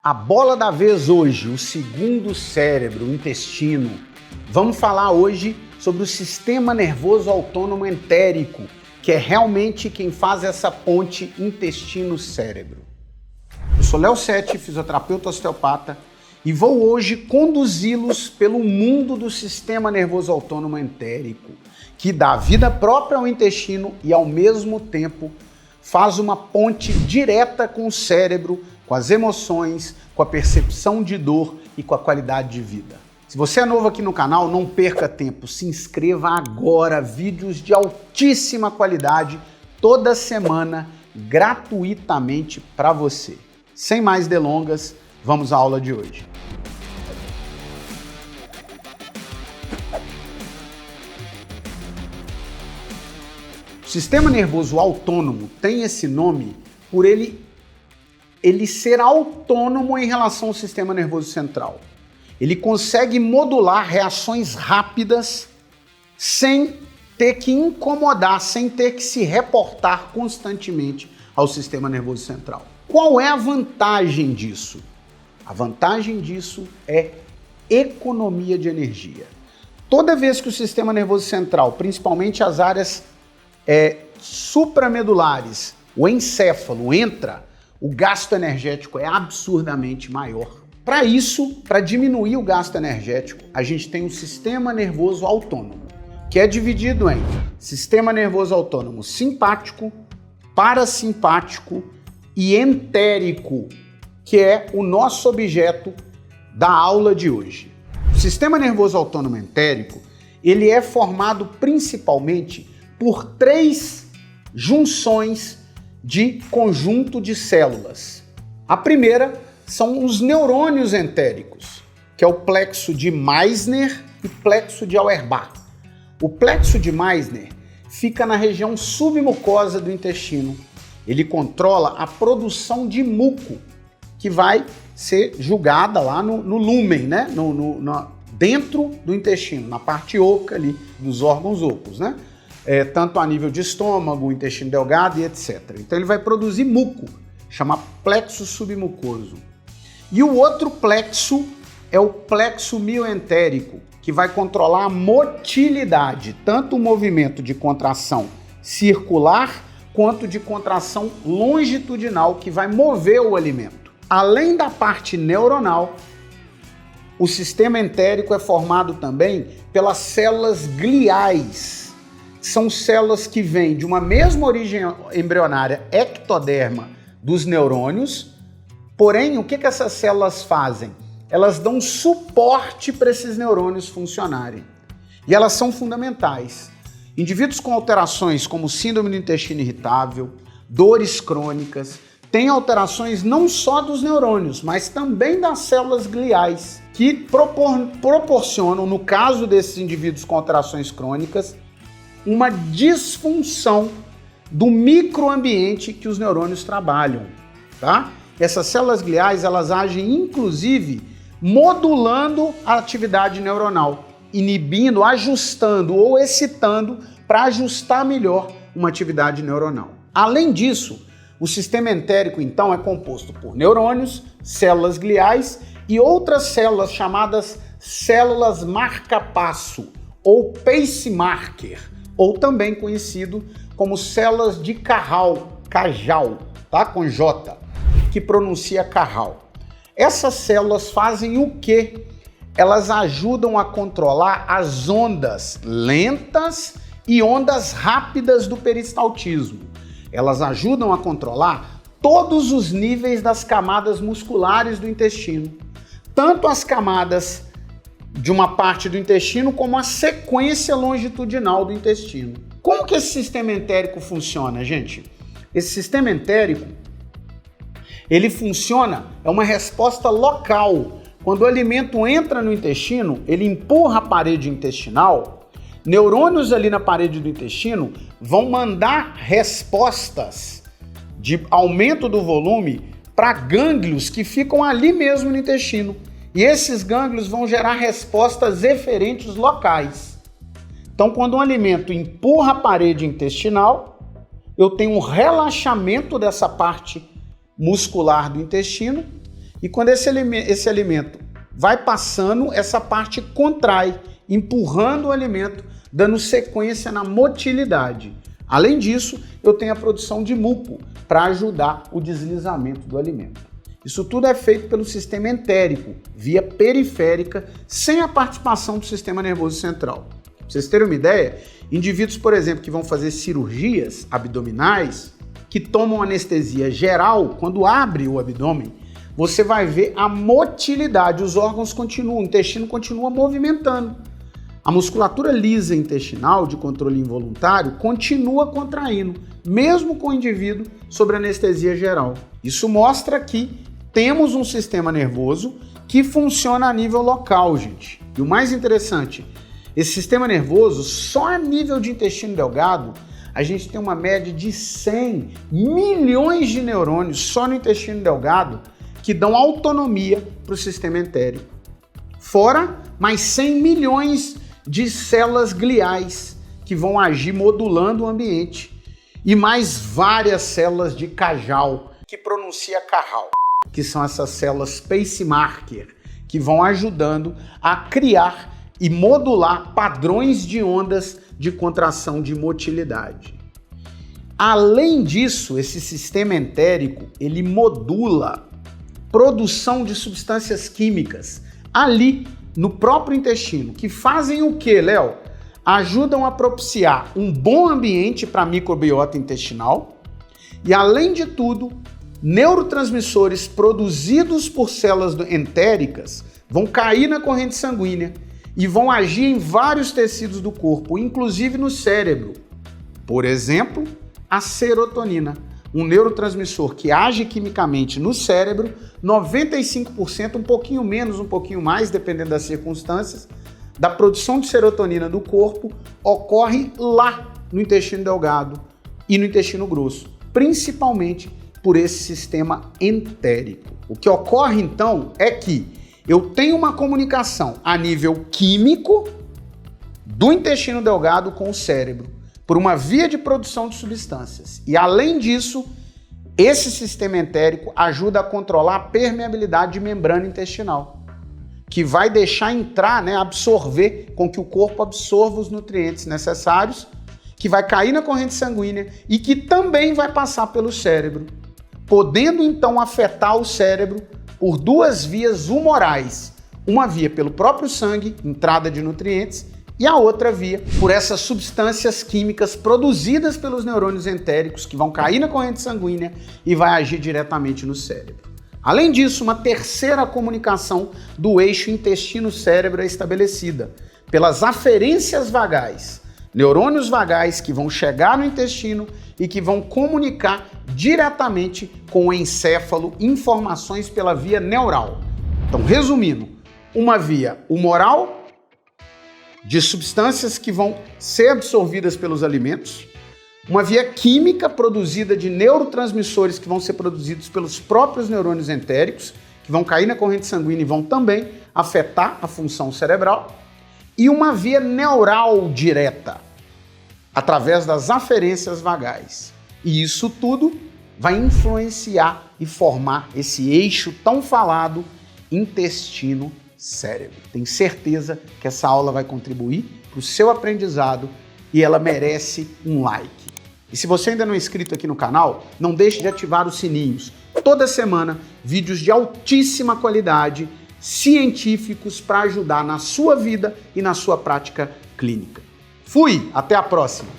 A bola da vez hoje, o segundo cérebro, o intestino. Vamos falar hoje sobre o sistema nervoso autônomo entérico, que é realmente quem faz essa ponte intestino-cérebro. Eu sou Léo Sete, fisioterapeuta osteopata, e vou hoje conduzi-los pelo mundo do sistema nervoso autônomo entérico, que dá vida própria ao intestino e ao mesmo tempo faz uma ponte direta com o cérebro, com as emoções, com a percepção de dor e com a qualidade de vida. Se você é novo aqui no canal, não perca tempo, se inscreva agora, vídeos de altíssima qualidade, toda semana, gratuitamente para você. Sem mais delongas, vamos à aula de hoje. O sistema nervoso autônomo tem esse nome por ele ser autônomo em relação ao sistema nervoso central. Ele consegue modular reações rápidas sem ter que incomodar, sem ter que se reportar constantemente ao sistema nervoso central. Qual é a vantagem disso? A vantagem disso é economia de energia. Toda vez que o sistema nervoso central, principalmente as áreas supramedulares, o encéfalo entra, o gasto energético é absurdamente maior. Para isso, para diminuir o gasto energético, a gente tem um sistema nervoso autônomo, que é dividido em sistema nervoso autônomo simpático, parasimpático e entérico, que é o nosso objeto da aula de hoje. O sistema nervoso autônomo entérico, ele é formado principalmente por três junções de conjunto de células. A primeira são os neurônios entéricos, que é o plexo de Meissner e plexo de Auerbach. O plexo de Meissner fica na região submucosa do intestino. Ele controla a produção de muco, que vai ser julgada lá no lúmen, né? Dentro do intestino, na parte oca ali, dos órgãos ocos, né? Tanto a nível de estômago, intestino delgado e etc. Então ele vai produzir muco, chama plexo submucoso. E o outro plexo é o plexo mioentérico, que vai controlar a motilidade, tanto o movimento de contração circular quanto de contração longitudinal, que vai mover o alimento. Além da parte neuronal, o sistema entérico é formado também pelas células gliais. São células que vêm de uma mesma origem embrionária ectoderma dos neurônios, porém, o que essas células fazem? Elas dão suporte para esses neurônios funcionarem. E elas são fundamentais. Indivíduos com alterações como síndrome do intestino irritável, dores crônicas, têm alterações não só dos neurônios, mas também das células gliais, que proporcionam, no caso desses indivíduos com alterações crônicas, uma disfunção do microambiente que os neurônios trabalham, tá? Essas células gliais, elas agem inclusive modulando a atividade neuronal, inibindo, ajustando ou excitando para ajustar melhor uma atividade neuronal. Além disso, o sistema entérico então é composto por neurônios, células gliais e outras células chamadas células marca-passo ou pacemarker, ou também conhecido como células de Cajal, tá? Com J, que pronuncia Cajal. Essas células fazem o quê? Elas ajudam a controlar as ondas lentas e ondas rápidas do peristaltismo. Elas ajudam a controlar todos os níveis das camadas musculares do intestino, tanto as camadas de uma parte do intestino como a sequência longitudinal do intestino. Como que esse sistema entérico funciona, gente? Esse sistema entérico, ele funciona, é uma resposta local. Quando o alimento entra no intestino, ele empurra a parede intestinal, neurônios ali na parede do intestino vão mandar respostas de aumento do volume para gânglios que ficam ali mesmo no intestino. E esses gânglios vão gerar respostas eferentes locais. Então, quando um alimento empurra a parede intestinal, eu tenho um relaxamento dessa parte muscular do intestino E quando esse alimento vai passando, essa parte contrai, empurrando o alimento, dando sequência na motilidade. Além disso, eu tenho a produção de muco para ajudar o deslizamento do alimento. Isso tudo é feito pelo sistema entérico, via periférica, sem a participação do sistema nervoso central. Pra vocês terem uma ideia, indivíduos, por exemplo, que vão fazer cirurgias abdominais, que tomam anestesia geral, quando abre o abdômen, você vai ver a motilidade, os órgãos continuam, o intestino continua movimentando. A musculatura lisa intestinal de controle involuntário continua contraindo, mesmo com o indivíduo sob anestesia geral. Isso mostra que temos um sistema nervoso que funciona a nível local, gente. E o mais interessante, esse sistema nervoso, só a nível de intestino delgado, a gente tem uma média de 100 milhões de neurônios só no intestino delgado que dão autonomia para o sistema entérico. Fora mais 100 milhões de células gliais que vão agir modulando o ambiente e mais várias células de Cajal, que pronuncia Cajal, que são essas células pacemarker, que vão ajudando a criar e modular padrões de ondas de contração de motilidade. Além disso, esse sistema entérico, ele modula produção de substâncias químicas ali no próprio intestino, que fazem o quê, Léo? Ajudam a propiciar um bom ambiente para a microbiota intestinal e, além de tudo, neurotransmissores produzidos por células entéricas vão cair na corrente sanguínea e vão agir em vários tecidos do corpo, inclusive no cérebro. Por exemplo, a serotonina, um neurotransmissor que age quimicamente no cérebro, 95%, um pouquinho menos, um pouquinho mais, dependendo das circunstâncias, da produção de serotonina do corpo ocorre lá no intestino delgado e no intestino grosso, principalmente por esse sistema entérico. O que ocorre então é que eu tenho uma comunicação a nível químico do intestino delgado com o cérebro, por uma via de produção de substâncias. E além disso, esse sistema entérico ajuda a controlar a permeabilidade de membrana intestinal, que vai deixar entrar, absorver, com que o corpo absorva os nutrientes necessários, que vai cair na corrente sanguínea e que também vai passar pelo cérebro, podendo então afetar o cérebro por duas vias humorais. Uma via pelo próprio sangue, entrada de nutrientes, e a outra via por essas substâncias químicas produzidas pelos neurônios entéricos que vão cair na corrente sanguínea e vai agir diretamente no cérebro. Além disso, uma terceira comunicação do eixo intestino-cérebro é estabelecida pelas aferências vagais, neurônios vagais que vão chegar no intestino e que vão comunicar diretamente com o encéfalo informações pela via neural. Então, resumindo, uma via humoral, de substâncias que vão ser absorvidas pelos alimentos, uma via química produzida de neurotransmissores que vão ser produzidos pelos próprios neurônios entéricos, que vão cair na corrente sanguínea e vão também afetar a função cerebral, e uma via neural direta, através das aferências vagais. E isso tudo vai influenciar e formar esse eixo tão falado intestino-cérebro. Tenho certeza que essa aula vai contribuir para o seu aprendizado e ela merece um like. E se você ainda não é inscrito aqui no canal, não deixe de ativar os sininhos. Toda semana, vídeos de altíssima qualidade, científicos para ajudar na sua vida e na sua prática clínica. Fui! Até a próxima!